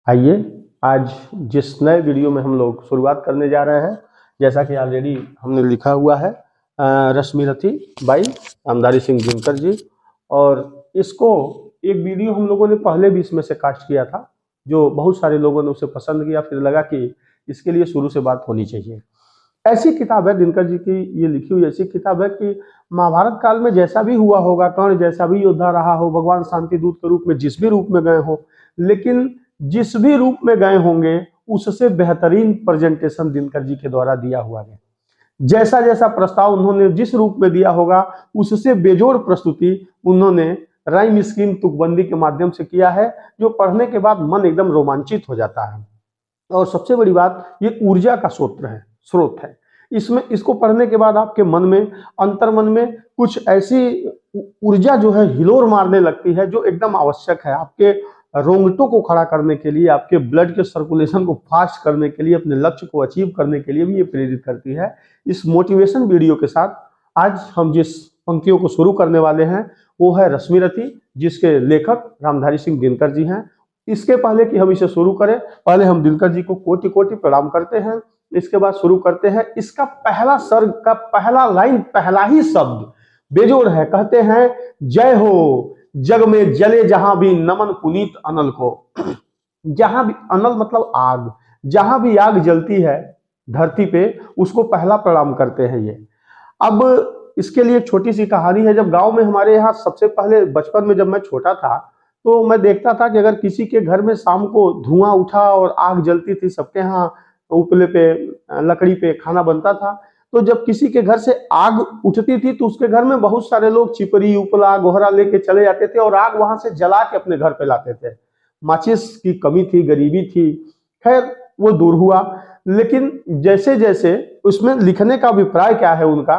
आइए आज जिस नए वीडियो में हम लोग शुरुआत करने जा रहे हैं, जैसा कि ऑलरेडी हमने लिखा हुआ है रश्मि रथी बाई रामधारी सिंह दिनकर जी। और इसको एक वीडियो हम लोगों ने पहले भी इसमें से कास्ट किया था, जो बहुत सारे लोगों ने उसे पसंद किया। फिर लगा कि इसके लिए शुरू से बात होनी चाहिए। ऐसी किताब है दिनकर जी की, ये लिखी हुई ऐसी किताब है कि महाभारत काल में जैसा भी हुआ होगा, कर्ण जैसा भी योद्धा रहा हो, भगवान शांति दूत के रूप में जिस भी रूप में गए हो, लेकिन जिस भी रूप में गए होंगे उससे बेहतरीन प्रेजेंटेशन दिनकर जी के द्वारा दिया हुआ है। जैसा जैसा प्रस्ताव उन्होंने जिस रूप में दिया होगा उससे बेजोड़ प्रस्तुति उन्होंने राइम स्कीम तुकबंदी के माध्यम से किया है, जो पढ़ने के बाद मन एकदम रोमांचित हो जाता है। और सबसे बड़ी बात, ये ऊर्जा का स्रोत है। इसमें इसको पढ़ने के बाद आपके मन में, अंतर्मन में कुछ ऐसी ऊर्जा जो है हिलोर मारने लगती है, जो एकदम आवश्यक है आपके रोंगटों को खड़ा करने के लिए, आपके ब्लड के सर्कुलेशन को फास्ट करने के लिए, अपने लक्ष्य को अचीव करने के लिए भी ये प्रेरित करती है। इस मोटिवेशन वीडियो के साथ आज हम जिस पंक्तियों को शुरू करने वाले हैं वो है रश्मि रथी, जिसके लेखक रामधारी सिंह दिनकर जी हैं। इसके पहले कि हम इसे शुरू करें, पहले हम दिनकर जी को कोटि कोटि प्रणाम करते हैं। इसके बाद शुरू करते हैं। इसका पहला सर्ग का पहला लाइन, पहला ही शब्द बेजोड़ है। कहते हैं, जय हो जग में जले जहां भी नमन पुनीत अनल को। जहां भी, अनल मतलब आग, जहां भी आग जलती है धरती पे, उसको पहला प्रणाम करते हैं ये। अब इसके लिए एक छोटी सी कहानी है। जब गांव में हमारे यहाँ सबसे पहले बचपन में जब मैं छोटा था, तो मैं देखता था कि अगर किसी के घर में शाम को धुआं उठा और आग जलती थी, सबके यहाँ उपले पे, लकड़ी पे खाना बनता था, तो जब किसी के घर से आग उठती थी तो उसके घर में बहुत सारे लोग चिपरी, उपला, गोहरा लेके चले जाते थे और आग वहां से जला के अपने घर पे लाते थे। माचिस की कमी थी, गरीबी थी, खैर वो दूर हुआ। लेकिन जैसे जैसे उसमें लिखने का अभिप्राय क्या है उनका,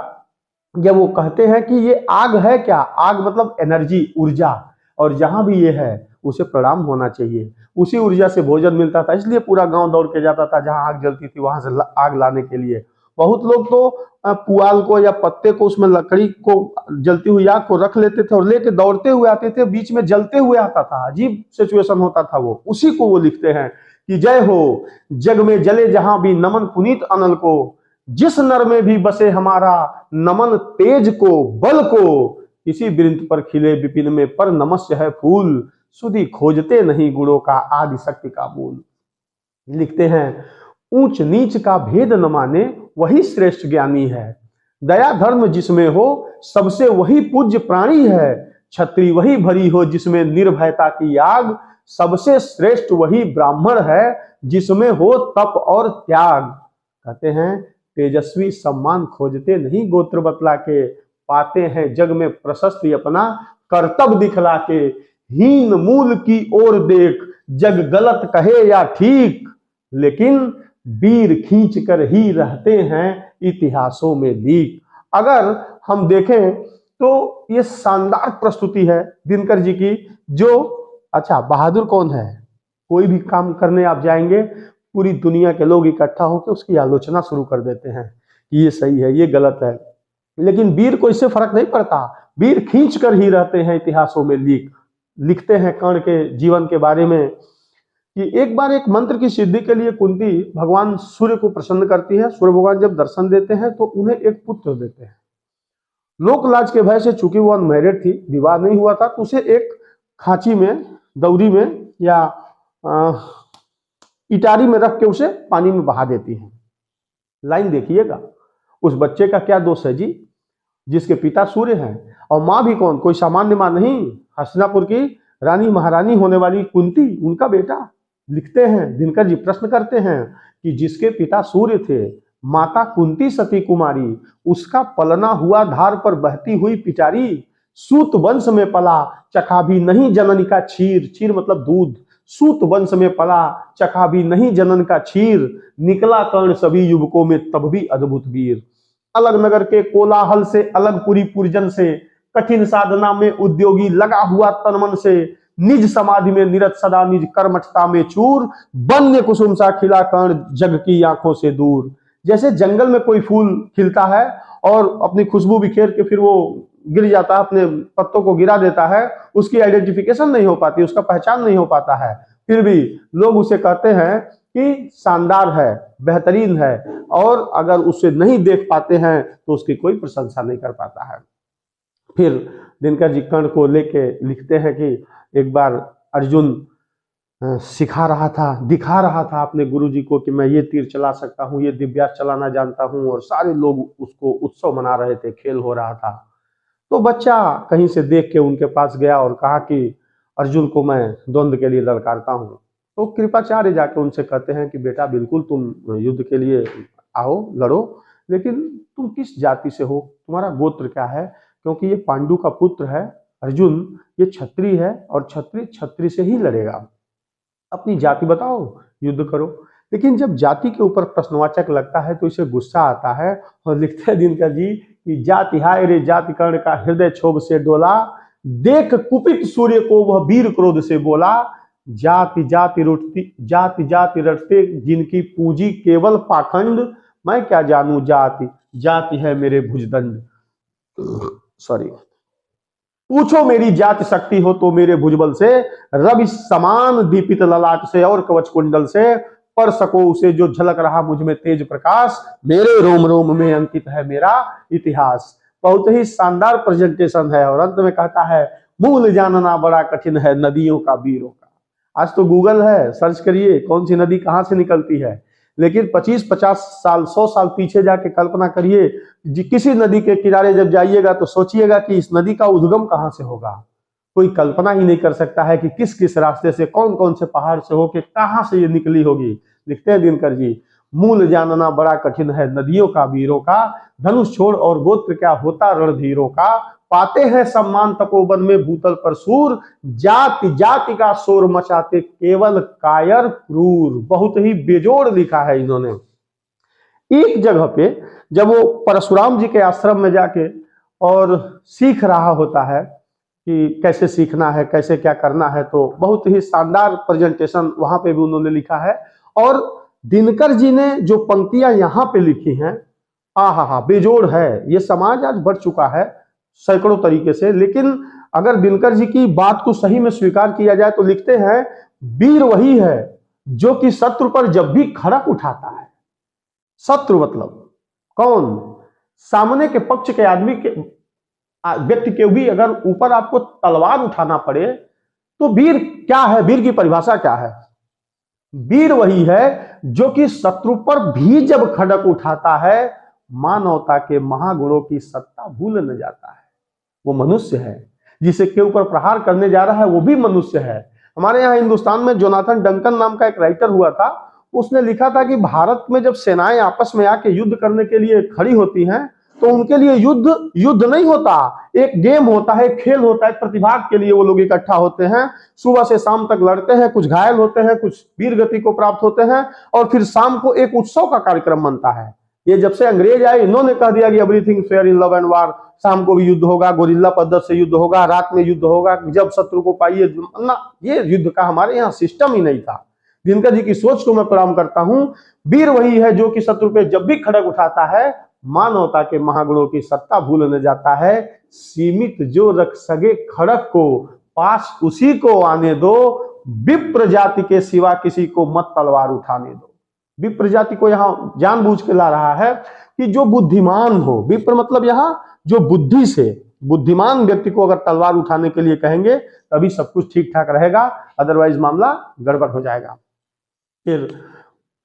जब वो कहते हैं कि ये आग है क्या, आग मतलब एनर्जी, ऊर्जा, और जहां भी ये है उसे प्रणाम होना चाहिए। उसी ऊर्जा से भोजन मिलता था, इसलिए पूरा गांव दौड़ के जाता था जहां आग जलती थी वहां से आग लाने के लिए। बहुत लोग तो पुआल को या पत्ते को, उसमें लकड़ी को, जलती हुई आग को रख लेते थे और लेके दौड़ते हुए आते थे, बीच में जलते हुए आता था। अजीब सिचुएशन होता था वो। उसी को वो लिखते हैं कि जय हो जग में जले जहां भी नमन पुनीत अनल को, जिस नर में भी बसे हमारा नमन तेज को बल को, इसी वृंत पर खिले विपिन में पर नमस्य है फूल, सुधि खोजते नहीं गुणों का आदि शक्ति का मूल। लिखते हैं, ऊंच नीच का भेद न माने वही श्रेष्ठ ज्ञानी है, दया धर्म जिसमें हो सबसे वही पूज्य प्राणी है, छत्री वही भरी हो जिसमें निर्भयता की आग, सबसे श्रेष्ठ वही ब्राह्मण है जिसमें हो तप और त्याग। कहते हैं, तेजस्वी सम्मान खोजते नहीं गोत्र बतला के, पाते हैं जग में प्रशस्ति अपना कर्तव्य दिखला के, हीन मूल की ओर देख जग गलत कहे या ठीक, लेकिन वीर खींच कर ही रहते हैं इतिहासों में लीक। अगर हम देखें तो ये शानदार प्रस्तुति है दिनकर जी की। जो अच्छा, बहादुर कौन है? कोई भी काम करने आप जाएंगे, पूरी दुनिया के लोग इकट्ठा होकर उसकी आलोचना शुरू कर देते हैं कि ये सही है, ये गलत है, लेकिन वीर को इससे फर्क नहीं पड़ता। वीर खींच कर ही रहते हैं इतिहासों में लीक। लिखते हैं कर्ण के जीवन के बारे में कि एक बार एक मंत्र की सिद्धि के लिए कुंती भगवान सूर्य को प्रसन्न करती है। सूर्य भगवान जब दर्शन देते हैं तो उन्हें एक पुत्र देते हैं। लोक लाज के भय से, चूंकि वो अनमैरिड थी, विवाह नहीं हुआ था, तो उसे एक खांची में, दौरी में या इटारी में रख के उसे पानी में बहा देती है। लाइन देखिएगा, उस बच्चे का क्या दोष है जी, जिसके पिता सूर्य हैं और माँ भी कौन, कोई सामान्य माँ नहीं, हस्तिनापुर की रानी महारानी होने वाली कुंती, उनका बेटा। लिखते हैं, दिनकर जी प्रश्न करते हैं कि जिसके पिता सूर्य थे, माता कुंती सती कुमारी, उसका पलना हुआ धार पर बहती हुई पिटारी, सूत वंश में पला चखा भी नहीं जनन का क्षीर, क्षीर मतलब दूध, सूत वंश में पला चखा भी नहीं जनन का क्षीर, निकला कर्ण सभी युवकों में तब भी अद्भुत वीर, अलग नगर के कोलाहल से, अलग पुरी पुरजन से, कठिन साधना में उद्योगी लगा हुआ तनमन से, निज समाधि में निरत सदा निज कर्मठता में चूर, वन्य कुसुम सा खिला कर्ण जग की आंखों से दूर। जैसे जंगल में कोई फूल खिलता है और अपनी खुशबू बिखेर के फिर वो गिर जाता है, अपने पत्तों को गिरा देता है, उसकी आइडेंटिफिकेशन नहीं हो पाती, उसका पहचान नहीं हो पाता है, फिर भी लोग उसे कहते हैं कि शानदार है, बेहतरीन है, और अगर उसे नहीं देख पाते हैं तो उसकी कोई प्रशंसा नहीं कर पाता है। फिर दिनकर जी कर्ण को लेके लिखते हैं कि एक बार अर्जुन सिखा रहा था, दिखा रहा था अपने गुरुजी को कि मैं ये तीर चला सकता हूँ, ये दिव्यास्त्र चलाना जानता हूँ, और सारे लोग उसको उत्सव मना रहे थे, खेल हो रहा था। तो बच्चा कहीं से देख के उनके पास गया और कहा कि अर्जुन को मैं द्वंद्व के लिए ललकारता हूँ। तो कृपाचार्य जाके उनसे कहते हैं कि बेटा बिल्कुल तुम युद्ध के लिए आओ, लड़ो, लेकिन तुम किस जाति से हो, तुम्हारा गोत्र क्या है, क्योंकि ये पांडु का पुत्र है अर्जुन, ये क्षत्रिय है और क्षत्रिय क्षत्रिय से ही लड़ेगा, अपनी जाति बताओ, युद्ध करो। लेकिन जब जाति के ऊपर प्रश्नवाचक लगता है तो इसे गुस्सा आता है और लिखते हैं दिनकर जी कि जाति हाय रे जाति कर्ण का हृदय क्षोभ से डोला, देख कुपित सूर्य को वह वीर क्रोध से बोला, जाति जाति रुटती जाति जाति रटते जिनकी पूंजी केवल पाखंड, मैं क्या जानू जाति, जाति है मेरे भुजदंड। सॉरी, पूछो मेरी जाति शक्ति हो तो मेरे भुजबल से, रवि समान दीपित ललाट से और कवच कुंडल से, पढ़ सको उसे जो झलक रहा मुझ में तेज प्रकाश, मेरे रोम रोम में अंकित है मेरा इतिहास। बहुत ही शानदार प्रेजेंटेशन है, और अंत में कहता है मूल जानना बड़ा कठिन है नदियों का वीरों का। आज तो गूगल है, सर्च करिए कौन सी नदी कहाँ से निकलती है, लेकिन 25-50 साल 100 साल पीछे जाके कल्पना करिए, किसी नदी के किनारे जब जाइएगा तो सोचिएगा कि इस नदी का उद्गम कहाँ से होगा। कोई कल्पना ही नहीं कर सकता है कि किस किस रास्ते से, कौन कौन से पहाड़ से होके कहाँ से ये निकली होगी। लिखते हैं दिनकर जी, मूल जानना बड़ा कठिन है नदियों का वीरों का, धनुष छोड़ और गोत्र क्या होता रणधीरों का, पाते हैं सम्मान तपोवन में भूतल पर सूर, जाति जाति का शोर मचाते केवल कायर क्रूर। बहुत ही बेजोड़ लिखा है इन्होंने। एक जगह पे जब वो परशुराम जी के आश्रम में जाके और सीख रहा होता है कि कैसे सीखना है, कैसे क्या करना है, तो बहुत ही शानदार प्रेजेंटेशन वहां पे भी उन्होंने लिखा है। और दिनकर जी ने जो पंक्तियां यहाँ पे लिखी हैं, हा बेजोड़ है। ये समाज आज बढ़ चुका है सैकड़ों तरीके से, लेकिन अगर दिनकर जी की बात को सही में स्वीकार किया जाए तो लिखते हैं वीर वही है जो कि शत्रु पर जब भी खड़क उठाता है। शत्रु मतलब कौन? सामने के पक्ष के आदमी के व्यक्ति के भी अगर ऊपर आपको तलवार उठाना पड़े तो वीर क्या है, वीर की परिभाषा क्या है? वीर वही है जो कि शत्रु पर भी जब खड़क उठाता है मानवता के महागुणों की सत्ता भूल न जाता है। वो मनुष्य है, जिसे के ऊपर प्रहार करने जा रहा है वो भी मनुष्य है। हमारे यहाँ हिंदुस्तान में जोनाथन डंकन नाम का एक राइटर हुआ था, उसने लिखा था कि भारत में जब सेनाएं आपस में आके युद्ध करने के लिए खड़ी होती हैं तो उनके लिए युद्ध नहीं होता, एक गेम होता है, खेल होता है, प्रतिभाग के लिए वो लोग इकट्ठा होते हैं, सुबह से शाम तक लड़ते हैं, कुछ घायल होते हैं, कुछ वीर गति को प्राप्त होते हैं, और फिर शाम को एक उत्सव का कार्यक्रम बनता है। ये जब से अंग्रेज आए इन्होंने कह दिया कि everything fair in love and वार, शाम को भी युद्ध होगा, गोरिल्ला पद्धति से युद्ध होगा, रात में युद्ध होगा, जब शत्रु को पाइए ना। ये युद्ध का हमारे यहाँ सिस्टम ही नहीं था। दिनकर जी की सोच को मैं प्रणाम करता हूं। वीर वही है जो कि शत्रु पे जब भी खड़क उठाता है मानवता के महागुणों की सत्ता भूल न जाता है। सीमित जो रख सके खड़क को पास उसी को आने दो, विप्र जाति के सिवा किसी को मत तलवार उठाने दो। विप्र जाति को यहाँ जानबूझ के ला रहा है कि जो बुद्धिमान हो, विप्र मतलब यहाँ जो बुद्धि से बुद्धिमान व्यक्ति को अगर तलवार उठाने के लिए कहेंगे तभी सब कुछ ठीक ठाक रहेगा, अदरवाइज मामला गड़बड़ हो जाएगा। फिर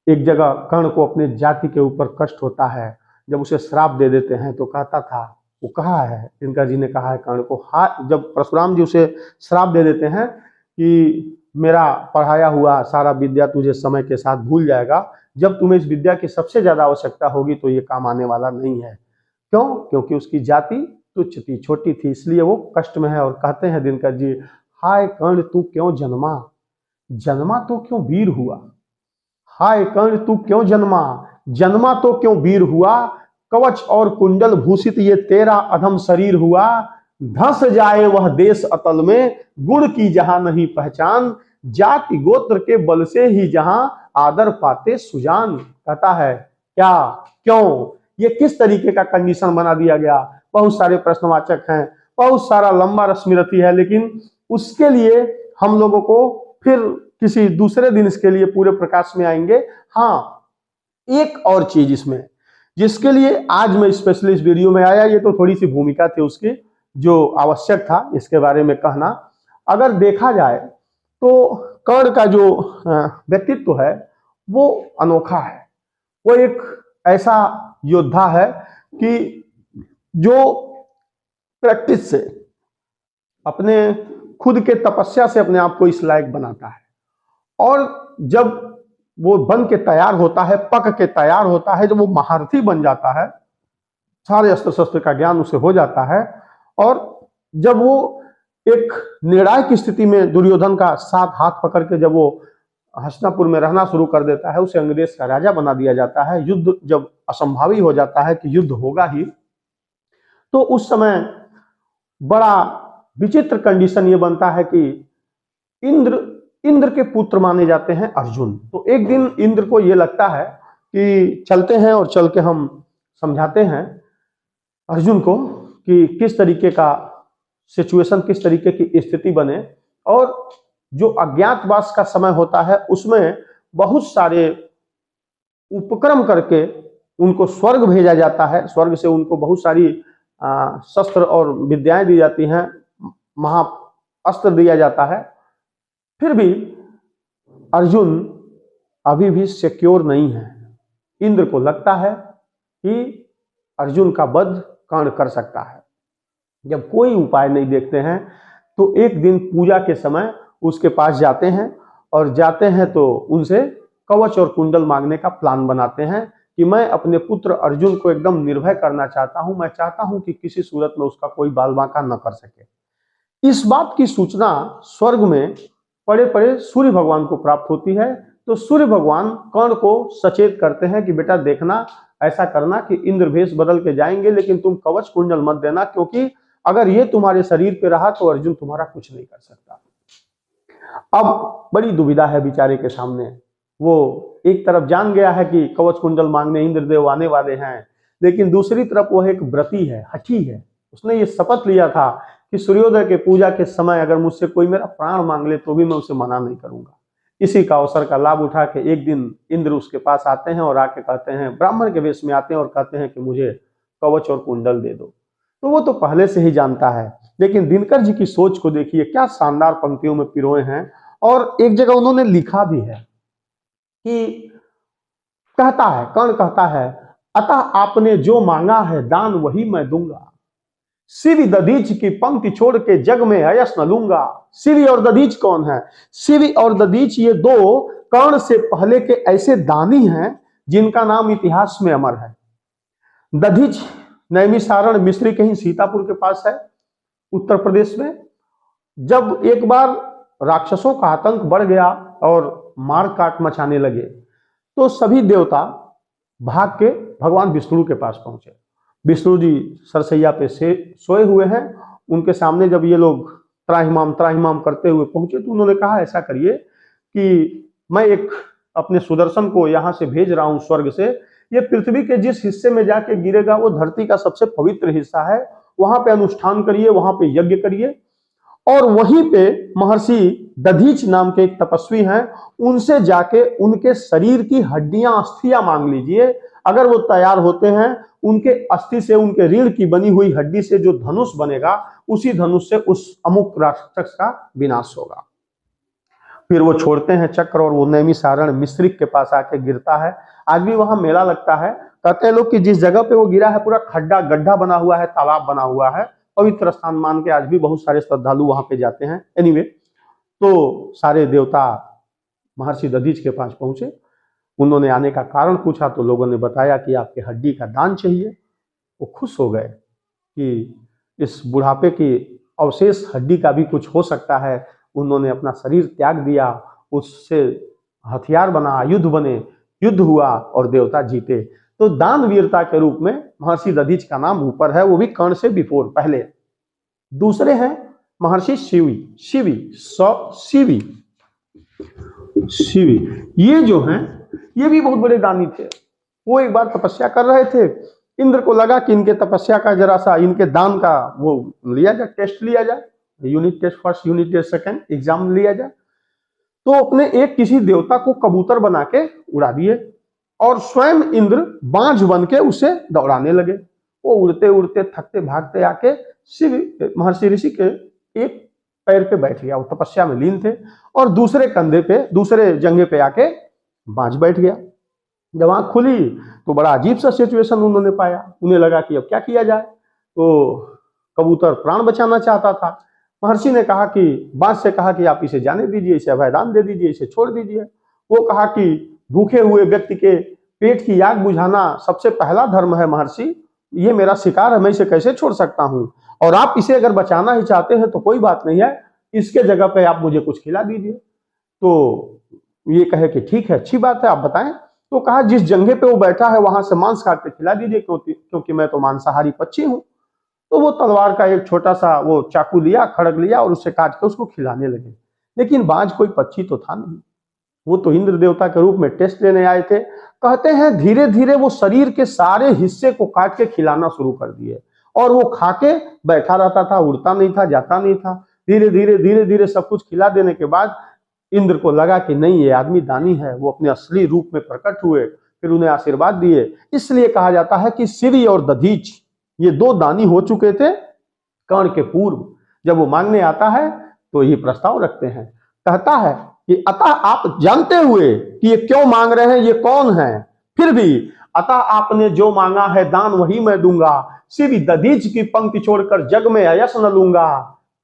एक जगह कर्ण को अपने जाति के ऊपर कष्ट होता है, जब उसे श्राप दे देते हैं तो कहता था, वो कहा है दिनकर जी ने कहा है कर्ण को, जब परशुराम जी उसे श्राप दे देते हैं कि मेरा पढ़ाया हुआ सारा विद्या तुझे समय के साथ भूल जाएगा, जब तुम्हें इस विद्या की सबसे ज्यादा आवश्यकता होगी तो ये काम आने वाला नहीं है। क्यों? क्योंकि उसकी जाति तुच्छ थी, छोटी थी, इसलिए वो कष्ट में है। और कहते हैं दिनकर जी, हाय कर्ण तू क्यों जन्मा, जन्मा तो क्यों वीर हुआ, हाय कर्ण तू क्यों जन्मा, जन्मा तो क्यों वीर हुआ, कवच और कुंडल भूषित ये तेरा अधम शरीर हुआ, धंस जाए वह देश अतल में गुण की जहां नहीं पहचान, जाति गोत्र के बल से ही जहां आदर पाते सुजान। कहता है क्या, क्यों, ये किस तरीके का कंडीशन बना दिया गया? बहुत सारे प्रश्नवाचक हैं, बहुत सारा लंबा रश्मिरथी है, लेकिन उसके लिए हम लोगों को फिर किसी दूसरे दिन इसके लिए पूरे प्रकाश में आएंगे। हाँ, एक और चीज इसमें जिसके लिए आज मैं स्पेशली इस वीडियो में आया, ये तो थोड़ी सी भूमिका थी उसकी जो आवश्यक था इसके बारे में कहना। अगर देखा जाए तो कर्ण का जो व्यक्तित्व है वो अनोखा है। वो एक ऐसा योद्धा है कि जो प्रैक्टिस से, अपने खुद के तपस्या से अपने आप को इस लायक बनाता है, और जब वो बन के तैयार होता है, पक के तैयार होता है, जब वो महारथी बन जाता है, सारे अस्त्र शस्त्र का ज्ञान उसे हो जाता है, और जब वो एक निर्णायक स्थिति में दुर्योधन का साथ हाथ पकड़ के जब वो हस्तिनापुर में रहना शुरू कर देता है, उसे अंग देश का राजा बना दिया जाता है, युद्ध जब असंभावी हो जाता है कि युद्ध होगा ही, तो उस समय बड़ा विचित्र कंडीशन ये बनता है कि इंद्र के पुत्र माने जाते हैं अर्जुन। तो एक दिन इंद्र को ये लगता है कि चलते हैं और चल के हम समझाते हैं अर्जुन को कि किस तरीके का सिचुएशन, किस तरीके की स्थिति बने, और जो अज्ञातवास का समय होता है उसमें बहुत सारे उपक्रम करके उनको स्वर्ग भेजा जाता है। स्वर्ग से उनको बहुत सारी शस्त्र और विद्याएं दी जाती हैं, महाअस्त्र दिया जाता है। फिर भी अर्जुन अभी भी सिक्योर नहीं है। इंद्र को लगता है कि अर्जुन का वध कर्ण कर सकता है। जब कोई उपाय नहीं देखते हैं तो एक दिन पूजा के समय उसके पास जाते हैं, और जाते हैं तो उनसे कवच और कुंडल मांगने का प्लान बनाते हैं कि मैं अपने पुत्र अर्जुन को एकदम निर्भय करना चाहता हूं, मैं चाहता हूं कि किसी सूरत में उसका कोई बाल बांका न कर सके। इस बात की सूचना स्वर्ग में पड़े पड़े सूर्य भगवान को प्राप्त होती है। तो सूर्य भगवान कर्ण को सचेत करते हैं कि बेटा देखना, ऐसा करना कि इंद्र भेष बदल के जाएंगे, लेकिन तुम कवच कुंडल मत देना, क्योंकि अगर ये तुम्हारे शरीर पे रहा तो अर्जुन तुम्हारा कुछ नहीं कर सकता। अब बड़ी दुविधा है बेचारे के सामने। वो एक तरफ जान गया है कि कवच कुंडल मांगने इंद्रदेव आने वाले हैं, लेकिन दूसरी तरफ वो एक व्रती है, हठी है। उसने ये शपथ लिया था कि सूर्योदय के पूजा के समय अगर मुझसे कोई मेरा प्राण मांग ले तो भी मैं उसे मना नहीं करूंगा। इसी का अवसर का लाभ उठा के एक दिन इंद्र उसके पास आते हैं और आके कहते हैं, ब्राह्मण के वेश में आते हैं और कहते हैं कि मुझे कवच और कुंडल दे दो। तो वो तो पहले से ही जानता है, लेकिन दिनकर जी की सोच को देखिए, क्या शानदार पंक्तियों में पिरोए हैं। और एक जगह उन्होंने लिखा भी है कि कहता है, कर्ण कहता है, अतः आपने जो मांगा है दान वही मैं दूंगा, शिवी दधीच की पंक्ति छोड़ के जग में अयस न लूंगा। शिवी और दधीच कौन है? शिवी और दधीच ये दो कर्ण से पहले के ऐसे दानी हैं जिनका नाम इतिहास में अमर है। दधीच नैमिषारण मिस्री कहीं सीतापुर के पास है, उत्तर प्रदेश में। जब एक बार राक्षसों का आतंक बढ़ गया और मार काट मचाने लगे, तो सभी देवता भाग के भगवान विष्णु के पास पहुंचे। विष्णु जी सरसैया पे से सोए हुए हैं। उनके सामने जब ये लोग त्राहिमाम करते हुए पहुंचे तो उन्होंने कहा, ऐसा करिए कि मैं एक अपने सुदर्शन को यहाँ से भेज रहा हूँ स्वर्ग से, ये पृथ्वी के जिस हिस्से में जाके गिरेगा वो धरती का सबसे पवित्र हिस्सा है, वहां पे अनुष्ठान करिए, वहां पे यज्ञ करिए, और वहीं पे महर्षि दधीच नाम के एक तपस्वी हैं, उनसे जाके उनके शरीर की हड्डियां, अस्थियां मांग लीजिए। अगर वो तैयार होते हैं, उनके अस्थि से, उनके रीढ़ की बनी हुई हड्डी से जो धनुष बनेगा, उसी धनुष से उस अमुक राक्षस का विनाश होगा। फिर वो छोड़ते हैं चक्र और वो नैमिषारण मिश्रिक के पास आके गिरता है। आज भी वहां मेला लगता है। कहते हैं लोग कि जिस जगह पे वो गिरा है पूरा खड्डा गड्ढा बना हुआ है, तालाब बना हुआ है, पवित्र स्थान मान के आज भी बहुत सारे श्रद्धालु वहां पे जाते हैं। एनीवे, तो सारे देवता महर्षि दधीच के पास पहुंचे। उन्होंने आने का कारण पूछा तो लोगों ने बताया कि आपके हड्डी का दान चाहिए। वो खुश हो गए कि इस बुढ़ापे की अवशेष हड्डी का भी कुछ हो सकता है। उन्होंने अपना शरीर त्याग दिया, उससे हथियार बना, युद्ध बने, युद्ध हुआ और देवता जीते। तो दान वीरता के रूप में महर्षि दधीच का नाम ऊपर है, वो भी कर्ण से बिफोर, पहले। दूसरे हैं महर्षि शिवी। ये जो हैं, ये भी बहुत बड़े दानी थे। वो एक बार तपस्या कर रहे थे। इंद्र को लगा कि इनके तपस्या का जरा सा, इनके दान का वो लिया जाए, टेस्ट लिया जाए, unit test first, unit test second, exam लिया जाए। तो अपने एक किसी देवता को कबूतर बना के उड़ा दिए और स्वयं इंद्र बांझ बन के उसे दौड़ाने लगे। वो उड़ते उड़ते थकते भागते आके शिव महर्षि ऋषि के एक पैर पे बैठ गया, वो तपस्या में लीन थे, और दूसरे कंधे पे, दूसरे जंघे पे आके बांझ बैठ गया। जब आंख खुली तो बड़ा अजीब सा सिचुएशन उन्होंने पाया। उन्हें लगा कि अब क्या किया जाए। तो कबूतर प्राण बचाना चाहता था। महर्षि ने कहा कि बांझ से कहा कि आप इसे जाने दीजिए, इसे अभयदान दे दीजिए, इसे छोड़ दीजिए। वो कहा कि भूखे हुए व्यक्ति के पेट की आग बुझाना सबसे पहला धर्म है महर्षि, ये मेरा शिकार है, मैं इसे कैसे छोड़ सकता हूँ, और आप इसे अगर बचाना ही चाहते हैं तो कोई बात नहीं है, इसके जगह पे आप मुझे कुछ खिला दीजिए। तो ये कहे कि ठीक है, अच्छी बात है, आप बताएं। तो कहा जिस जंघे पे वो बैठा है वहां से मांस काट के खिला दीजिए, क्योंकि मैं तो मांसाहारी पक्षी हूं। तो वो तलवार का एक छोटा सा वो चाकू लिया, खड़ग लिया और उससे काट के उसको खिलाने लगे। लेकिन बाज कोई पक्षी तो था नहीं, वो तो इंद्र देवता के रूप में टेस्ट लेने आए थे। कहते हैं धीरे धीरे वो शरीर के सारे हिस्से को काट के खिलाना शुरू कर दिए, और वो खा के बैठा रहता था, उड़ता नहीं था, जाता नहीं था। धीरे धीरे सब कुछ खिला देने के बाद इंद्र को लगा कि नहीं, ये आदमी दानी है। वो अपने असली रूप में प्रकट हुए, फिर उन्हें आशीर्वाद दिए। इसलिए कहा जाता है कि सिरि और दधीच ये दो दानी हो चुके थे कर्ण के पूर्व। जब वो मांगने आता है तो ये प्रस्ताव रखते हैं, कहता है कि अतः आप जानते हुए कि ये क्यों मांग रहे हैं, ये कौन है, फिर भी अतः आपने जो मांगा है दान वही मैं दूंगा। सिरि दधीच की पंक्ति छोड़कर जग में यश न लूंगा।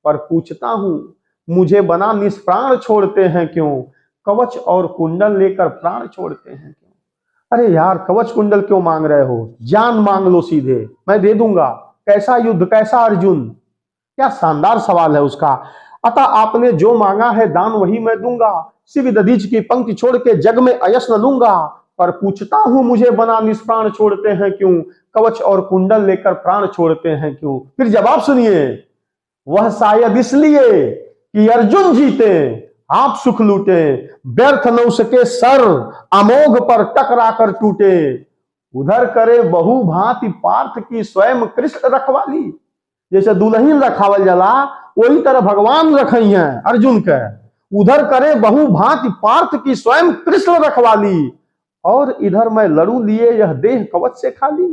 पर पूछता हूं मुझे बना निष्प्राण छोड़ते हैं क्यों, कवच और कुंडल लेकर प्राण छोड़ते हैं क्यों। अरे यार, कवच कुंडल क्यों मांग रहे हो, जान मांग लो सीधे, मैं दे दूंगा। कैसा युद्ध, कैसा अर्जुन, क्या शानदार सवाल है उसका। अतः आपने जो मांगा है दान वही मैं दूंगा। सिरि दधीच की पंक्ति छोड़ के जग में यश न लूंगा। पर पूछता हूं मुझे बना निष्प्राण छोड़ते हैं क्यों, कवच और कुंडल लेकर प्राण छोड़ते हैं क्यों। फिर जवाब सुनिए, वह शायद इसलिए कि अर्जुन जीते आप सुख लूटे, व्यर्थ न उसके सर अमोघ पर टकरा कर टूटे। उधर करे बहु भांति पार्थ की स्वयं कृष्ण रखवाली। जैसे दुल्हन रखावल जला, वही तरह भगवान रखई हैं अर्जुन के। उधर करे बहु भांति पार्थ की स्वयं कृष्ण रखवाली, और इधर मैं लड़ू लिए यह देह कवच से खाली।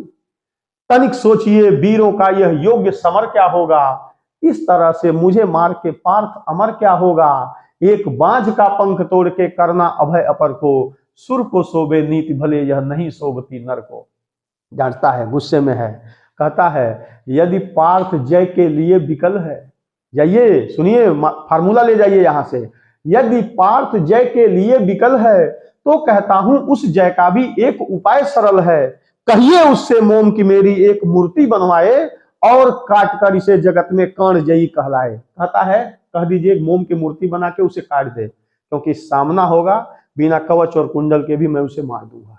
तनिक सोचिए वीरों का यह योग्य समर क्या होगा, इस तरह से मुझे मार के पार्थ अमर क्या होगा। एक बांझ का पंख तोड़ के करना अभय अपर को, सुर को शोभे नीति भले यह नहीं शोभती नर को। जानता है, गुस्से में है, कहता है यदि पार्थ जय के लिए विकल है, जाइए सुनिए, फार्मूला ले जाइए यहां से। यदि पार्थ जय के लिए विकल है तो कहता हूं उस जय का भी एक उपाय सरल है। कहिए उससे मोम की मेरी एक मूर्ति बनवाए, और काट कर इसे जगत में कर्ण जयी कहलाए। कहता है कह दीजिए एक मोम की मूर्ति बना के उसे काट दे, क्योंकि सामना होगा बिना कवच और कुंडल के भी मैं उसे मार दूंगा,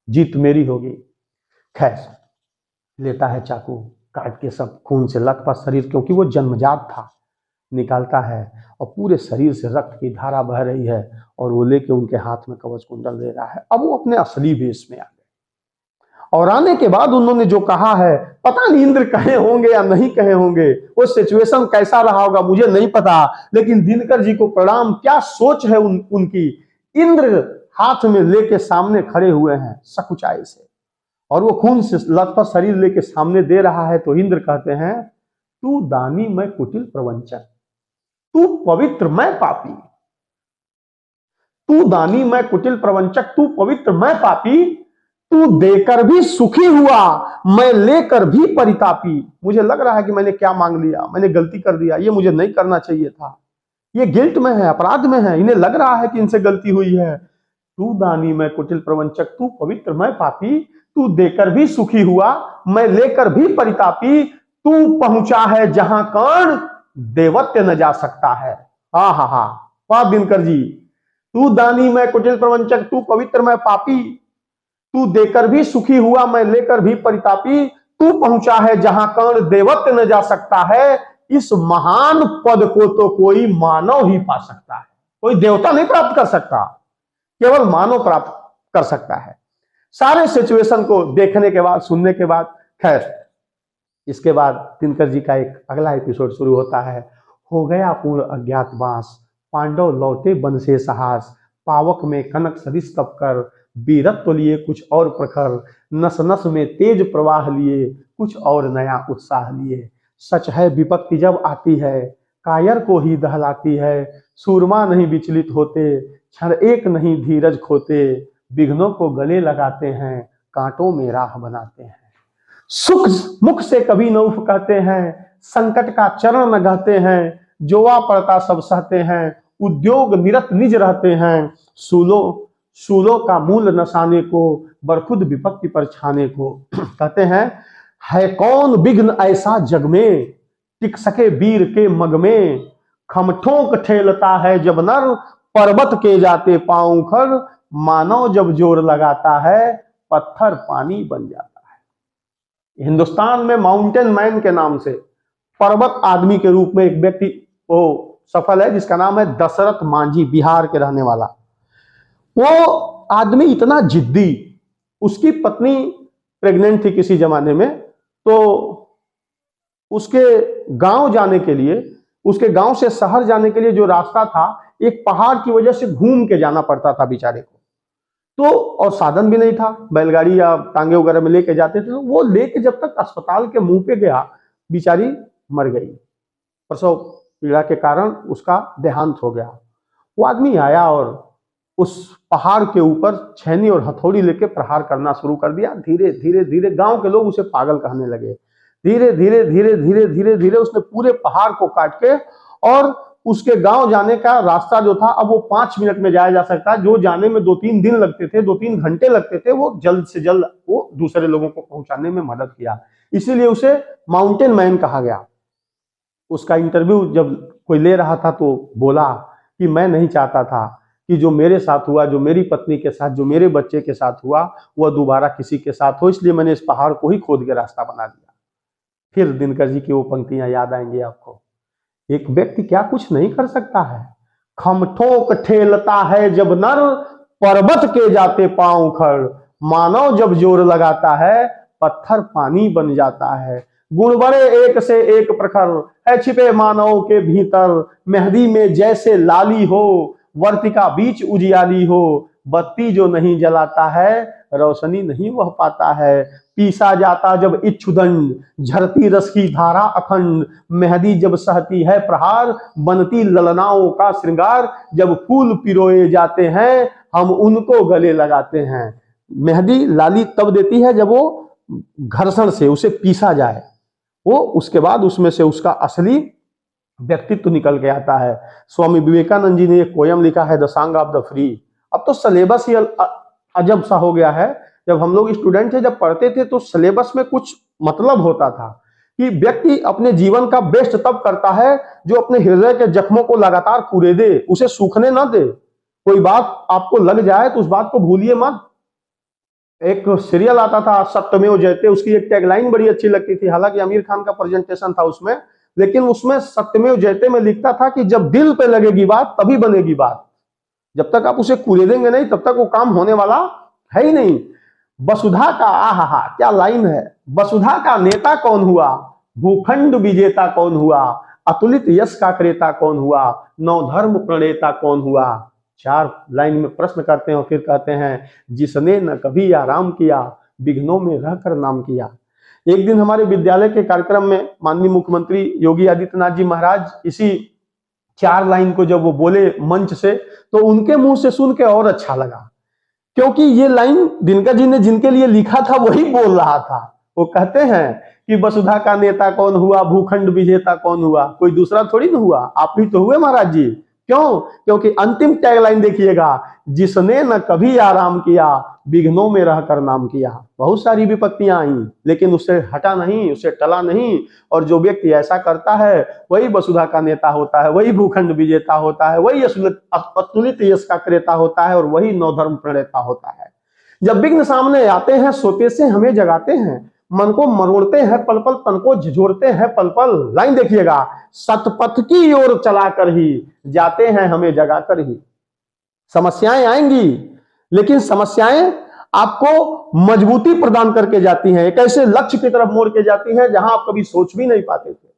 जीत मेरी होगी। खैर, लेता है चाकू, काट के सब खून से लथपथ शरीर, क्योंकि वो जन्मजात था, निकालता है और पूरे शरीर से रक्त की धारा बह रही है, और वो लेके उनके हाथ में कवच कुंडल दे रहा है। अब वो अपने असली वेश में आ गए, और आने के बाद उन्होंने जो कहा है, पता नहीं इंद्र कहे होंगे या नहीं कहे होंगे, वो सिचुएशन कैसा रहा होगा मुझे नहीं पता, लेकिन दिनकर जी को प्रणाम, क्या सोच है उनकी। इंद्र हाथ में लेके सामने खड़े हुए हैं सकुचाई से, और वो खून से लथपथ शरीर लेके सामने दे रहा है। तो इंद्र कहते हैं तू दानी मैं कुटिल प्रवंचक, तू पवित्र मैं पापी। तू दानी मैं कुटिल प्रवंचक, तू पवित्र मैं पापी। तू देकर भी सुखी हुआ, मैं लेकर भी परितापी। मुझे लग रहा है कि मैंने क्या मांग लिया, मैंने गलती कर दिया, ये मुझे नहीं करना चाहिए था। ये गिल्ट में है, अपराध में है, इन्हें लग रहा है कि इनसे गलती हुई है। तू दानी मैं कुटिल प्रवंचक, तू पवित्र मैं पापी। तू देकर भी सुखी हुआ, मैं लेकर भी परितापी। तू पहुंचा है जहां कर्ण देवत्य न जा सकता है। हा, वाह दिनकर जी। तू दानी मैं कुटिल प्रवंचक, तू पवित्र मैं पापी। तू देकर भी सुखी हुआ, मैं लेकर भी परितापी। तू पहुंचा है जहां कर्ण देवत्य न जा सकता है। इस महान पद को तो कोई मानव ही पा सकता है, कोई देवता नहीं प्राप्त कर सकता, केवल मानव प्राप्त कर सकता है। सारे सिचुएशन को देखने के बाद, सुनने के बाद, खैर इसके बाद दिनकर जी का एक अगला एपिसोड शुरू होता है। हो गया पूर्ण अज्ञातवास, पांडव लौटे वन से साहस, पावक में कनक सरिस तप कर, वीरत्व लिए कुछ और प्रखर, नस नस में तेज प्रवाह लिए कुछ और नया उत्साह लिए। सच है विपत्ति जब आती है कायर को ही दहलाती है, सूरमा नहीं विचलित होते, क्षण एक नहीं धीरज खोते, विघ्नों को गले लगाते हैं, कांटों में राह बनाते हैं। सुख मुख से कभी न उफ कहते हैं, संकट का चरण न गहते हैं, जोआ पड़ता सब सहते हैं, उद्योग निरत निज रहते हैं, सूलों का मूल नसाने को, बरखुद विपत्ति पर छाने को। कहते हैं, है कौन विघ्न ऐसा जग में, टिक सके वीर के मग में, खमठोंक ठेलता है जब नर, पर्वत के जाते पांव उखड़, मानव जब जोर लगाता है, पत्थर पानी बन जाता है। हिंदुस्तान में माउंटेन मैन के नाम से पर्वत आदमी के रूप में एक व्यक्ति वो सफल है, जिसका नाम है दशरथ मांझी, बिहार के रहने वाला। वो आदमी इतना जिद्दी, उसकी पत्नी प्रेग्नेंट थी किसी जमाने में, तो उसके गांव जाने के लिए, उसके गांव से शहर जाने के लिए जो रास्ता था, एक पहाड़ की वजह से घूम के जाना पड़ता था बेचारे को। तो और साधन भी नहीं था, बैलगाड़ी या टांगे वगैरह में लेके जाते थे। तो वो लेके जब तक अस्पताल के मुंह पे गया, बेचारी मर गई। प्रसव पीड़ा के कारण उसका देहांत हो गया। वो आदमी आया और उस पहाड़ के ऊपर छेनी और हथौड़ी लेके प्रहार करना शुरू कर दिया। धीरे धीरे धीरे गांव के लोग उसे पागल कहने लगे। धीरे धीरे धीरे धीरे धीरे धीरे उसने पूरे पहाड़ को काट के, और उसके गांव जाने का रास्ता जो था, अब वो 5 मिनट में जाया जा सकता है, जो जाने में 2-3 दिन लगते थे, 2-3 घंटे लगते थे, वो जल्द से जल्द वो दूसरे लोगों को पहुंचाने में मदद किया। इसीलिए उसे माउंटेन मैन कहा गया। उसका इंटरव्यू जब कोई ले रहा था तो बोला कि मैं नहीं चाहता था कि जो मेरे साथ हुआ, जो मेरी पत्नी के साथ, जो मेरे बच्चे के साथ हुआ, वह दोबारा किसी के साथ हो, इसलिए मैंने इस पहाड़ को ही खोद के रास्ता बना दिया। फिर दिनकर जी की वो पंक्तियां याद आएंगी आपको। एक व्यक्ति क्या कुछ नहीं कर सकता है, खमठोक ठेलता है जब नर, पर्वत के जाते पांव उखड़, मानव जब जोर लगाता है, पत्थर पानी बन जाता है। गुण बड़े एक से एक प्रखर, है छिपे मानव के भीतर, मेहंदी में जैसे लाली हो, वर्तिका बीच उजियाली हो, बत्ती जो नहीं जलाता है, रोशनी नहीं वह पाता है। पीसा जाता जब इच्छुदंड, झरती रस की धारा अखंड, मेहंदी जब सहती है प्रहार, बनती ललनाओं का श्रृंगार, जब फूल पिरोए जाते हैं, हम उनको गले लगाते हैं। मेहंदी लाली तब देती है जब वो घर्षण से उसे पीसा जाए, वो उसके बाद उसमें से उसका असली व्यक्तित्व निकल के आता है। स्वामी विवेकानंद जी ने एक पोयम लिखा है, the song of the free. अब तो सिलेबस ही अजब सा हो गया है। जब हम लोग स्टूडेंट थे, जब पढ़ते थे, तो सिलेबस में कुछ मतलब होता था कि व्यक्ति अपने जीवन का बेस्ट तब करता है जो अपने हृदय के जख्मों को लगातार कुरेदे, उसे सूखने ना दे। कोई बात आपको लग जाए तो उस बात को भूलिए मत। एक सीरियल आता था सत्यमेव जयते, उसकी एक टैगलाइन बड़ी अच्छी लगती थी, हालांकि आमिर खान का प्रेजेंटेशन था उसमें, लेकिन उसमें सत्यमेव जयते में लिखता था कि जब दिल पे लगेगी बात तभी बनेगी बात, जब तक आप उसे कुरेदेंगे नहीं तब तक वो काम होने वाला है ही नहीं। वसुधा का, आहा क्या लाइन है, वसुधा का नेता कौन हुआ, भूखंड विजेता कौन हुआ, अतुलित यश का क्रेता कौन हुआ, नवधर्म प्रणेता कौन हुआ। 4 लाइन में प्रश्न करते हैं और फिर कहते हैं, जिसने न कभी आराम किया, विघ्नों में रहकर नाम किया। एक दिन हमारे विद्यालय के कार्यक्रम में माननीय मुख्यमंत्री योगी आदित्यनाथ जी महाराज इसी 4 लाइन को जब वो बोले मंच से, तो उनके मुंह से सुन के और अच्छा लगा, क्योंकि ये लाइन दिनकर जी ने जिनके लिए लिखा था वही बोल रहा था। वो कहते हैं कि वसुधा का नेता कौन हुआ, भूखंड विजेता कौन हुआ, कोई दूसरा थोड़ी ना हुआ, आप ही तो हुए महाराज जी। क्यों? क्योंकि अंतिम टैगलाइन देखिएगा, जिसने न कभी आराम किया, विघ्नों में रहकर नाम किया। बहुत सारी विपत्तियां आई, लेकिन उससे हटा नहीं, उससे टला नहीं। और जो व्यक्ति ऐसा करता है वही वसुधा का नेता होता है, वही भूखंड विजेता होता है, वही अतुलित यश का क्रेता होता है, और वही नवधर्म प्रणेता होता है। जब विघ्न सामने आते हैं, सोते से हमें जगाते हैं, मन को मरोड़ते हैं पल पल, तन को झिझोड़ते हैं पल पल। लाइन देखिएगा, सतपथ की ओर चलाकर ही जाते हैं हमें जगाकर ही। समस्याएं आएंगी, लेकिन समस्याएं आपको मजबूती प्रदान करके जाती हैं, एक ऐसे लक्ष्य की तरफ मोड़ के जाती हैं जहां आप कभी सोच भी नहीं पाते थे।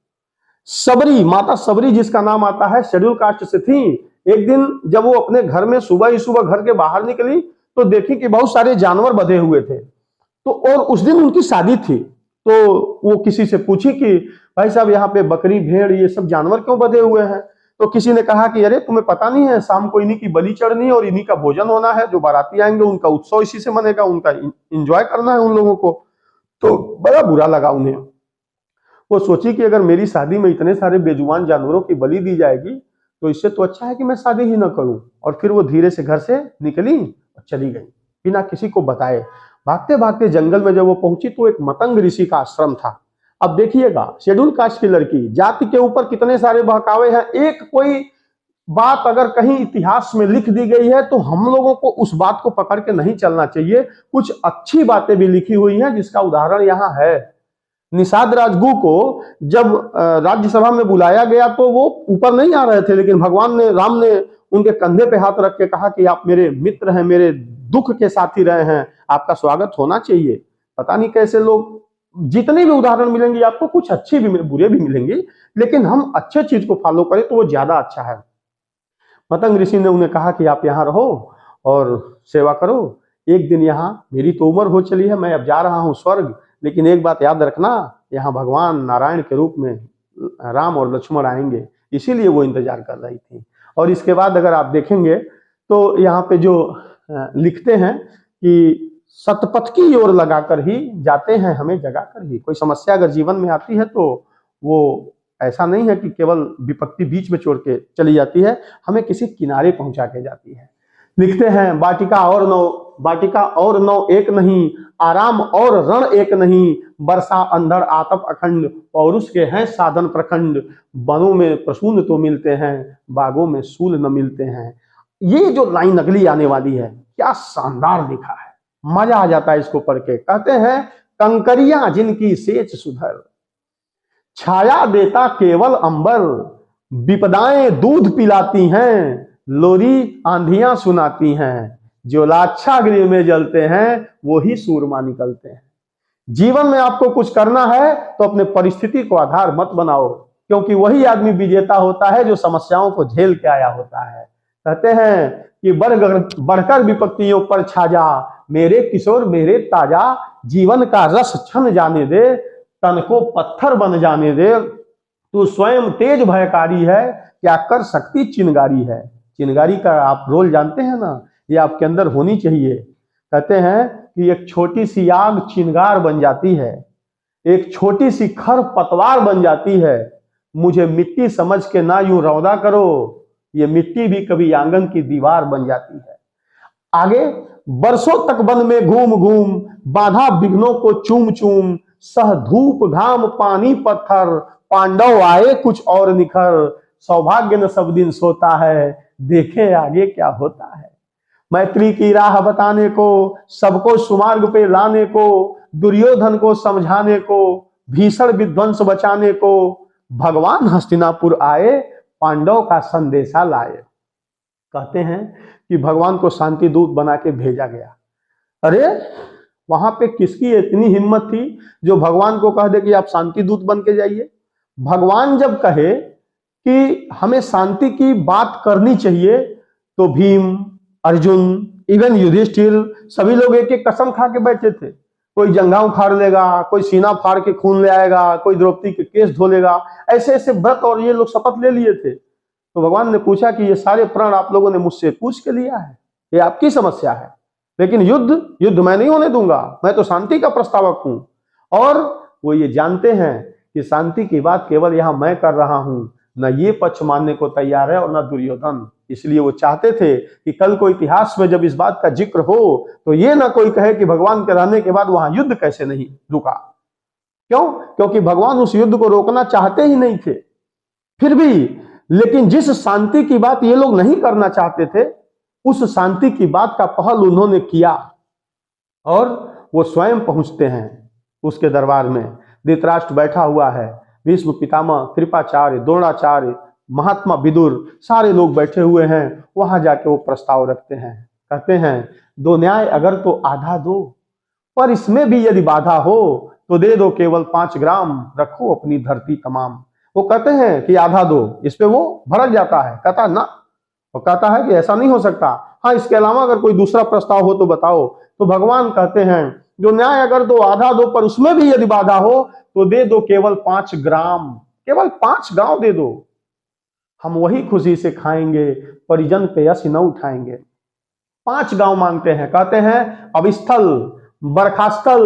सबरी, माता सबरी जिसका नाम आता है, शेड्यूल कास्ट से थी, एक दिन जब वो अपने घर में सुबह ही सुबह घर के बाहर निकली तो देखी कि बहुत सारे जानवर बंधे हुए थे। तो और उस दिन उनकी शादी थी, तो वो किसी से पूछी कि भाई साहब यहाँ पे बकरी भेड़ ये सब जानवर क्यों बंधे हुए हैं? तो किसी ने कहा कि अरे तुम्हें पता नहीं है, शाम को इन्हीं की बलि चढ़नी है और इन्हीं का भोजन होना है, जो बाराती आएंगे उनका उत्सव इसी से मनेगा, उनका एंजॉय करना है उन लोगों को। तो बड़ा बुरा लगा उन्हें। वो सोची कि अगर मेरी शादी में इतने सारे बेजुबान जानवरों की बलि दी जाएगी तो इससे तो अच्छा है कि मैं शादी ही ना करूं। और फिर वो धीरे से घर से निकली और चली गई बिना किसी को बताए। भागते भागते जंगल में जब वो पहुंची तो एक मतंग ऋषि का आश्रम था। अब देखिएगा, शेड्यूल कास्ट की लड़की, जाति के ऊपर कितने सारे बहकावे हैं। एक कोई बात अगर कहीं इतिहास में लिख दी गई है तो हम लोगों को उस बात को पकड़ के नहीं चलना चाहिए। कुछ अच्छी बातें भी लिखी हुई हैं जिसका उदाहरण यहाँ है। निषाद राजगुरु को जब राज्यसभा में बुलाया गया तो वो ऊपर नहीं आ रहे थे, लेकिन भगवान ने, राम ने उनके कंधे पे हाथ रख के कहा कि आप मेरे मित्र हैं, मेरे दुख के साथी रहे हैं, आपका स्वागत होना चाहिए। पता नहीं कैसे लोग, जितने भी उदाहरण मिलेंगे आपको, कुछ अच्छे भी बुरे भी मिलेंगे, लेकिन हम अच्छे चीज को फॉलो करें तो वो ज्यादा अच्छा है। मतंग ऋषि ने उन्हें कहा कि आप यहाँ रहो और सेवा करो। एक दिन यहाँ, मेरी तो उम्र हो चली है, मैं अब जा रहा हूँ स्वर्ग, लेकिन एक बात याद रखना, यहाँ भगवान नारायण के रूप में राम और लक्ष्मण आएंगे। इसीलिए वो इंतजार कर रही थी। और इसके बाद अगर आप देखेंगे तो यहाँ पे जो लिखते हैं कि सतपथ की ओर लगाकर ही जाते हैं, हमें जगाकर ही। कोई समस्या अगर जीवन में आती है तो वो ऐसा नहीं है कि केवल विपत्ति बीच में छोड़ के चली जाती है, हमें किसी किनारे पहुंचा के जाती है। लिखते हैं, बाटिका और नौ एक नहीं, आराम और रण एक नहीं, वर्षा अंधड़ आतप अखंड, पौरुष के हैं साधन प्रखंड, वनों में प्रसून तो मिलते हैं, बागों में सूल न मिलते हैं। ये जो लाइन अगली आने वाली है, क्या शानदार लिखा है, मजा आ जाता है इसको पढ़ के। कहते हैं, कंकरियां जिनकी सेच सुधर, छाया देता केवल अंबर, विपदाएं दूध पिलाती हैं, लोरी आंधियां सुनाती हैं, जो लाक्षागृह में जलते हैं वो ही सूरमा निकलते हैं। जीवन में आपको कुछ करना है तो अपने परिस्थिति को आधार मत बनाओ, क्योंकि वही आदमी विजेता होता है जो समस्याओं को झेल के आया होता है। कहते हैं कि बढ़कर विपत्तियों पर छा जा, मेरे किशोर मेरे ताजा, जीवन का रस छन जाने दे, तन को पत्थर बन जाने दे, तू स्वयं तेज भयकारी है, क्या कर सकती चिनगारी है। चिनगारी का आप रोल जानते हैं ना, ये आपके अंदर होनी चाहिए। कहते हैं कि एक छोटी सी आग चिनगार बन जाती है, एक छोटी सी खर पतवार बन जाती है। मुझे मिट्टी समझ के ना यूं रौदा करो, ये मिट्टी भी कभी आंगन की दीवार बन जाती है। आगे, बरसों तक वन में घूम घूम, बाधा विघ्नों को चूम चूम, सह धूप घाम पानी पत्थर, पांडव आए कुछ और निखर, सौभाग्य न सब दिन सोता है, देखे आगे क्या होता है। मैत्री की राह बताने को, सबको सुमार्ग पे लाने को, दुर्योधन को समझाने को, भीषण विध्वंस बचाने को, भगवान हस्तिनापुर आए, पांडव का संदेशा लाए। कहते हैं कि भगवान को शांति दूत बना के भेजा गया। अरे वहां पे किसकी इतनी हिम्मत थी जो भगवान को कह दे कि आप शांति दूत बन के जाइए। भगवान जब कहे कि हमें शांति की बात करनी चाहिए तो भीम, अर्जुन, इवन युधिष्ठिर, सभी लोग एक एक कसम खा के बैठे थे। कोई जंघा उखाड़ लेगा, कोई सीना फाड़ के खून ले आएगा, कोई द्रौपदी के केस धो लेगा, ऐसे ऐसे व्रत और ये लोग शपथ ले लिए थे। तो भगवान ने पूछा कि ये सारे प्रण आप लोगों ने मुझसे पूछ के लिया है, ये आपकी समस्या है, लेकिन युद्ध मैं नहीं होने दूंगा, मैं तो शांति का प्रस्तावक हूं। और वो ये जानते हैं कि शांति की बात केवल यहां मैं कर रहा हूं, न ये पक्ष मानने को तैयार है और न दुर्योधन। इसलिए वो चाहते थे कि कल को इतिहास में जब इस बात का जिक्र हो तो ये ना कोई कहे कि भगवान के रहने के बाद वहां युद्ध कैसे नहीं रुका। क्यों? क्योंकि भगवान उस युद्ध को रोकना चाहते ही नहीं थे। फिर भी, लेकिन जिस शांति की बात ये लोग नहीं करना चाहते थे, उस शांति की बात का पहल उन्होंने किया और वो स्वयं पहुंचते हैं उसके दरबार में। धृतराष्ट्र बैठा हुआ है, भीष्म पितामह, कृपाचार्य, द्रोणाचार्य, महात्मा विदुर, सारे लोग बैठे हुए हैं। वहां जाके वो प्रस्ताव रखते हैं। कहते हैं, दो न्याय अगर तो आधा दो, पर इसमें भी यदि बाधा हो तो दे दो केवल 5 ग्राम, रखो अपनी धरती तमाम। वो कहते हैं कि आधा दो, इस पे वो भड़क जाता है, कहता ना, और कहता है कि ऐसा नहीं हो सकता, हाँ इसके अलावा अगर कोई दूसरा प्रस्ताव हो तो बताओ। तो भगवान कहते हैं जो न्याय अगर दो आधा दो, पर उसमें भी यदि बाधा हो तो दे दो केवल 5 ग्राम, केवल 5 गांव दे दो, हम वही खुशी से खाएंगे, परिजन पे यश न उठाएंगे। 5 गांव मांगते हैं, कहते हैं अभिस्थल, बरखास्थल,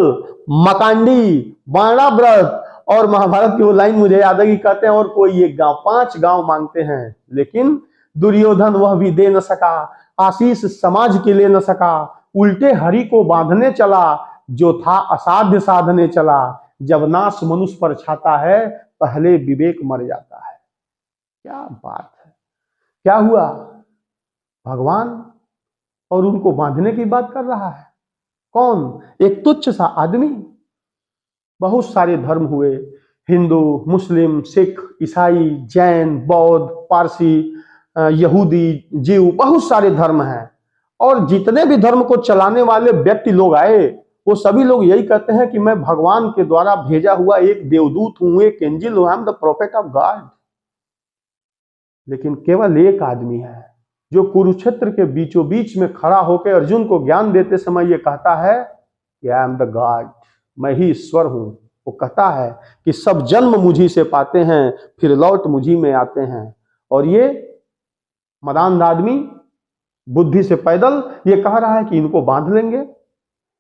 मकांडी, बाणाव्रत, और महाभारत की वो लाइन मुझे याद है कि कहते हैं और कोई एक गांव, 5 गांव मांगते हैं। लेकिन दुर्योधन वह भी दे न सका, आशीष समाज के लिए न सका, उल्टे हरि को बांधने चला, जो था असाध्य साधने चला। जब नाश मनुष्य पर छाता है, पहले विवेक मर जाता है। क्या बात है, क्या हुआ, भगवान और उनको बांधने की बात कर रहा है। कौन, एक तुच्छ सा आदमी। बहुत सारे धर्म हुए, हिंदू, मुस्लिम, सिख, ईसाई, जैन, बौद्ध, पारसी, यहूदी, जीव, बहुत सारे धर्म हैं। और जितने भी धर्म को चलाने वाले व्यक्ति लोग आए, वो सभी लोग यही कहते हैं कि मैं भगवान के द्वारा भेजा हुआ एक देवदूत हूं, एक एंजिल हूं, I am the profit of God. लेकिन केवल एक आदमी है जो कुरुक्षेत्र के बीचों बीच में खड़ा होकर अर्जुन को ज्ञान देते समय ये कहता है कि आई एम द गॉड, मैं ही ईश्वर हूं। वो कहता है कि सब जन्म मुझी से पाते हैं, फिर लौट मुझी में आते हैं। और ये मदान आदमी बुद्धि से पैदल ये कह रहा है कि इनको बांध लेंगे।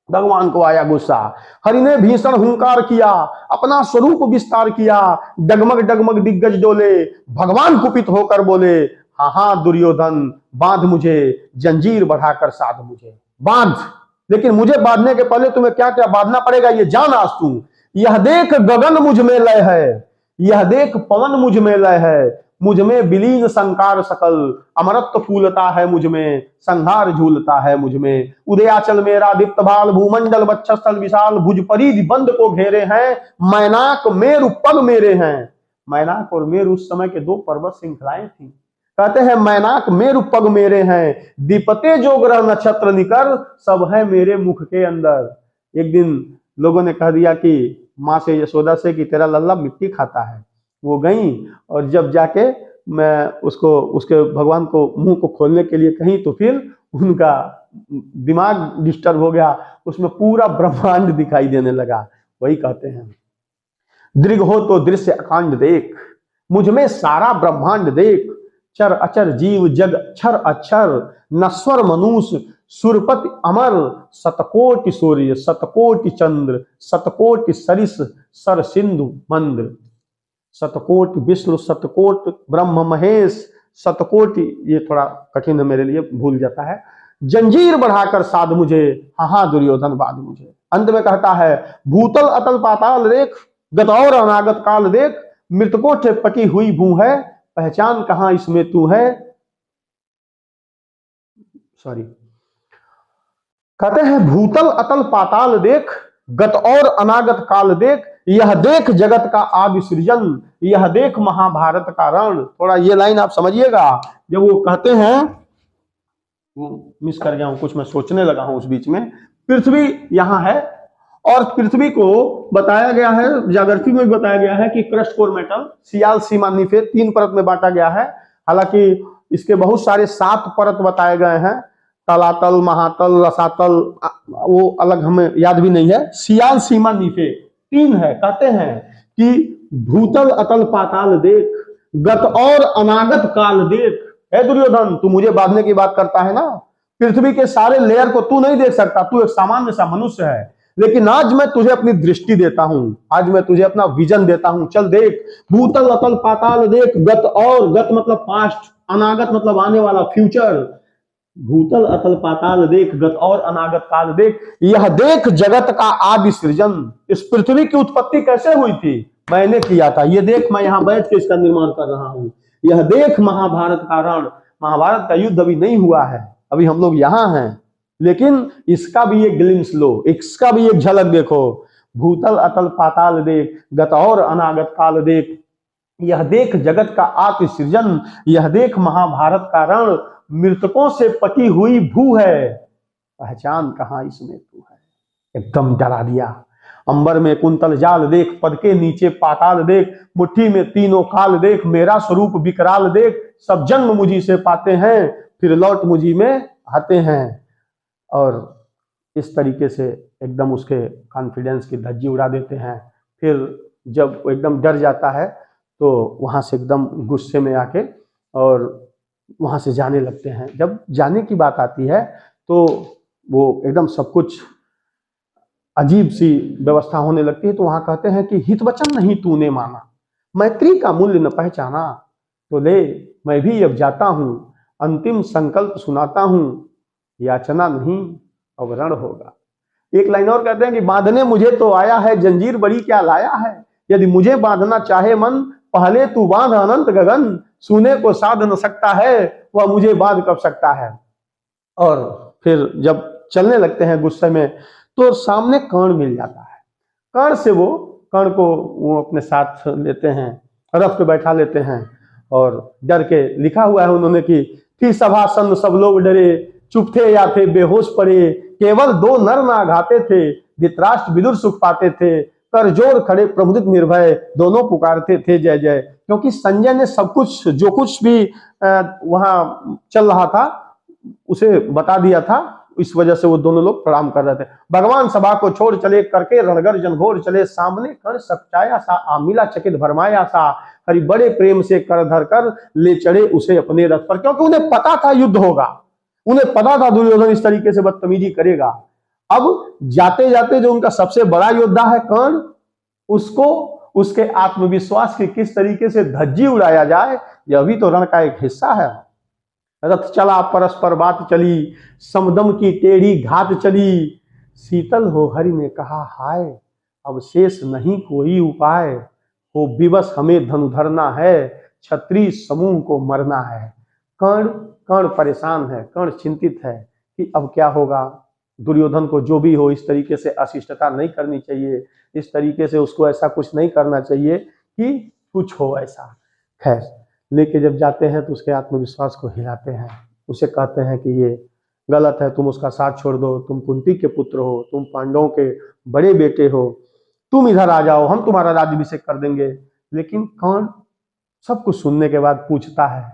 भगवान को आया गुस्सा, हरि ने भीषण हुंकार किया, अपना स्वरूप विस्तार किया, डगमग डगमग दिग्गज डोले। भगवान कुपित होकर बोले, हाँ हाँ दुर्योधन, बांध मुझे, जंजीर बढ़ाकर साध मुझे, बांध। लेकिन मुझे बांधने के पहले तुम्हें क्या क्या बांधना पड़ेगा ये जान आज तू। यह देख गगन मुझ में लय है, यह देख पवन मुझ में लय है, मुझ में विलीन संकार सकल, अमरत्व फूलता है मुझ में, संहार झूलता है मुझ में। उदयाचल मेरा दीप्त भाल, भूमंडल वक्षस्थल विशाल, भुज परिधि बंद को घेरे हैं, मैनाक मेरु पग मेरे हैं। मैनाक और मेरु उस समय के 2 पर्वत श्रृंखलाएं थी। कहते हैं मैनाक मेरु पग मेरे हैं, दीपते जो ग्रह नक्षत्र निकर, सब है मेरे मुख के अंदर। एक दिन लोगों ने कह दिया कि माँ से, यशोदा से, कि तेरा लल्ला मिट्टी खाता है। वो गई और जब जाके मैं उसको, उसके भगवान को मुंह को खोलने के लिए कहीं, तो फिर उनका दिमाग डिस्टर्ब हो गया, उसमें पूरा ब्रह्मांड दिखाई देने लगा। वही कहते हैं दृग हो तो दृश्य अकांड देख, मुझ में सारा ब्रह्मांड देख, चर अचर जीव जग क्षर अक्षर, नश्वर मनुष्य सुरपति अमर, शतकोटि सूर्य शतकोटि चंद्र, शतकोटि सरिस सर सिंधु मंद्र, शतकोटि विष्णु शतकोटि ब्रह्म महेश, शतकोटि, ये थोड़ा कठिन है मेरे लिए, भूल जाता है। जंजीर बढ़ाकर साध मुझे, हाँ हाँ दुर्योधन बांध मुझे। अंत में कहता है भूतल अतल पाताल देख, गत और अनागत काल देख, मृतकों से पटी हुई भू है, पहचान कहां इसमें तू है। सॉरी, कहते हैं भूतल अतल पाताल देख, गत और अनागत काल देख, यह देख जगत का आदि सृजन, यह देख महाभारत का रण। थोड़ा ये लाइन आप समझिएगा, जब वो कहते हैं, वो मिस कर गया हूं, कुछ मैं सोचने लगा हूं उस बीच में। पृथ्वी यहां है और पृथ्वी को बताया गया है, ज्योग्राफी में भी बताया गया है कि क्रस्ट कोर मेटल, सियाल, सीमा, निफे, 3 परत में बांटा गया है। हालांकि इसके बहुत सारे 7 परत बताए गए हैं, तलातल, महातल, रसातल, वो अलग हमें याद भी नहीं है। सियाल, सीमा, निफे 3 है। कहते हैं कि भूतल अतल पाताल देख, गत और अनागत काल देख। है दुर्योधन, तू मुझे बांधने की बात करता है ना, पृथ्वी के सारे लेयर को तू नहीं देख सकता, तू एक सामान्य सा मनुष्य है। लेकिन आज मैं तुझे अपनी दृष्टि देता हूं, आज मैं तुझे अपना विजन देता हूं। चल देख, भूतल अतल पाताल देख, गत और, गत मतलब पास्ट, अनागत मतलब आने वाला, फ्यूचर। भूतल अतल पाताल देख, गत और अनागत काल देख, यह देख जगत का आदि सृजन। इस पृथ्वी की उत्पत्ति कैसे हुई थी, मैंने किया था। ये देख, मैं यहाँ बैठ के इसका निर्माण कर रहा हूं। यह देख महाभारत का रण। महाभारत का युद्ध अभी नहीं हुआ है, अभी हम लोग यहाँ हैं, लेकिन इसका भी एक ग्लिम्स लो, इसका भी एक झलक देखो। भूतल अतल पाताल देख, गत और अनागत काल देख, यह देख जगत का आदि सृजन, यह देख महाभारत का रण, मृतकों से पटी हुई भू है, पहचान कहां इसमें तू है। एकदम डरा दिया। अंबर में कुंतल जाल देख, पद के नीचे पाताल देख, मुट्ठी में तीनों काल देख, मेरा स्वरूप विकराल देख, सब जन्म मुझी से पाते हैं, फिर लौट मुझी में आते हैं। और इस तरीके से एकदम उसके कॉन्फिडेंस की धज्जी उड़ा देते हैं। फिर जब वो एकदम डर जाता है तो वहाँ से एकदम गुस्से में आके और वहाँ से जाने लगते हैं। जब जाने की बात आती है तो वो एकदम सब कुछ अजीब सी व्यवस्था होने लगती है। तो वहाँ कहते हैं कि हित वचन नहीं तूने माना, मैत्री का मूल्य न पहचाना, तो ले मैं भी अब जाता हूँ, अंतिम संकल्प सुनाता हूँ, याचना नहीं अब रण होगा। एक लाइन और कहते हैं कि बांधने मुझे तो आया है, जंजीर बड़ी क्या लाया है, यदि मुझे बांधना चाहे मन, पहले तू बांध अनंत गगन, सुने को साध न सकता है, वह मुझे बांध कब सकता है। और फिर जब चलने लगते हैं गुस्से में तो सामने कर्ण मिल जाता है। कर्ण को वो अपने साथ लेते हैं, रथ पे बैठा लेते हैं और डर के लिखा हुआ है उन्होंने कि थी सभा सन्न सब लोग डरे, चुप थे या थे बेहोश पड़े, केवल दो नर ना घाते थे, धृतराष्ट्र विदुर सुख पाते थे, कर जोर खड़े प्रमुदित निर्भय, दोनों पुकारते थे जय जय। क्योंकि संजय ने सब कुछ जो कुछ भी वहां चल रहा था उसे बता दिया था, इस वजह से वो दोनों लोग प्रणाम कर रहे थे। भगवान सभा को छोड़ चले, करके रणगर जनघोर चले, सामने कर सचाया सा, आमिला चकित भरमाया सा, हरि बड़े प्रेम से कर धर कर ले चढ़े उसे अपने रथ पर। क्योंकि उन्हें पता था युद्ध होगा, उन्हें पता था दुर्योधन इस तरीके से बदतमीजी करेगा। अब जाते जाते जो उनका सबसे बड़ा योद्धा है कर्ण, उसको उसके आत्मविश्वास की किस तरीके से धज्जी उड़ाया जाए, यह भी तो रण का एक हिस्सा है। रथ चला परस्पर बात चली, समदम की टेढ़ी घात चली, शीतल हो हरि ने कहा हाय, अब शेष नहीं कोई उपाय, हो विवश हमें धनुधरना है, क्षत्रिय समूह को मरना है। कर्ण परेशान है, कर्ण चिंतित है कि अब क्या होगा। दुर्योधन को जो भी हो इस तरीके से अशिष्टता नहीं करनी चाहिए, इस तरीके से उसको ऐसा कुछ नहीं करना चाहिए कि कुछ हो ऐसा। खैर लेके जब जाते हैं तो उसके आत्मविश्वास को हिलाते हैं, उसे कहते हैं कि ये गलत है, तुम उसका साथ छोड़ दो, तुम कुंती के पुत्र हो, तुम पांडवों के बड़े बेटे हो, तुम इधर आ जाओ, हम तुम्हारा राज्याभिषेक कर देंगे। लेकिन कर्ण सब कुछ सुनने के बाद पूछता है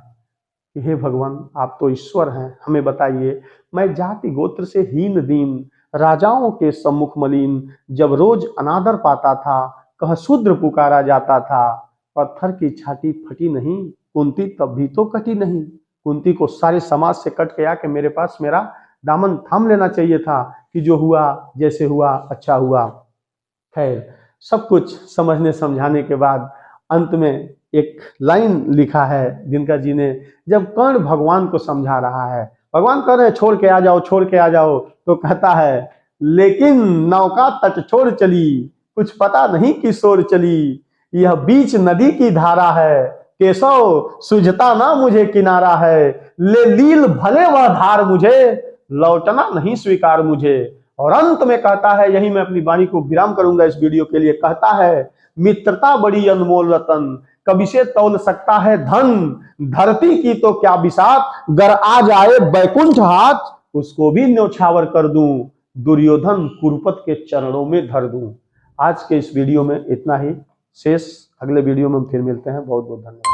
कि हे भगवान आप तो ईश्वर हैं, हमें बताइए, मैं जाति गोत्र से हीन दीन, राजाओं के सम्मुख मलिन, जब रोज अनादर पाता था, कह शूद्र पुकारा जाता था, पत्थर की छाती फटी नहीं, कुंती तब भी तो कटी नहीं। कुंती को सारे समाज से कट के आके मेरे पास मेरा दामन थाम लेना चाहिए था कि जो हुआ जैसे हुआ अच्छा हुआ। खैर सब कुछ समझने समझाने के बाद अंत में एक लाइन लिखा है दिनकर जी ने, जब कर्ण भगवान को समझा रहा है, भगवान कह रहे हैं छोड़ के आ जाओ, छोड़ के आ जाओ, तो कहता है लेकिन नौका तट छोड़ चली, कुछ पता नहीं किसोर चली, यह बीच नदी की धारा है, केशव सुझता ना मुझे किनारा है, ले लील भले वह धार मुझे, लौटना नहीं स्वीकार मुझे। और अंत में कहता है, यही मैं अपनी वाणी को विराम करूंगा इस वीडियो के लिए, कहता है मित्रता बड़ी अनमोल रतन, कभी से तौल सकता है धन, धरती की तो क्या बिसात, गर आ जाए बैकुंठ हाथ, उसको भी न्योछावर कर दूं, दुर्योधन कुरुपत के चरणों में धर दूं। आज के इस वीडियो में इतना ही, शेष अगले वीडियो में फिर मिलते हैं। बहुत बहुत धन्यवाद।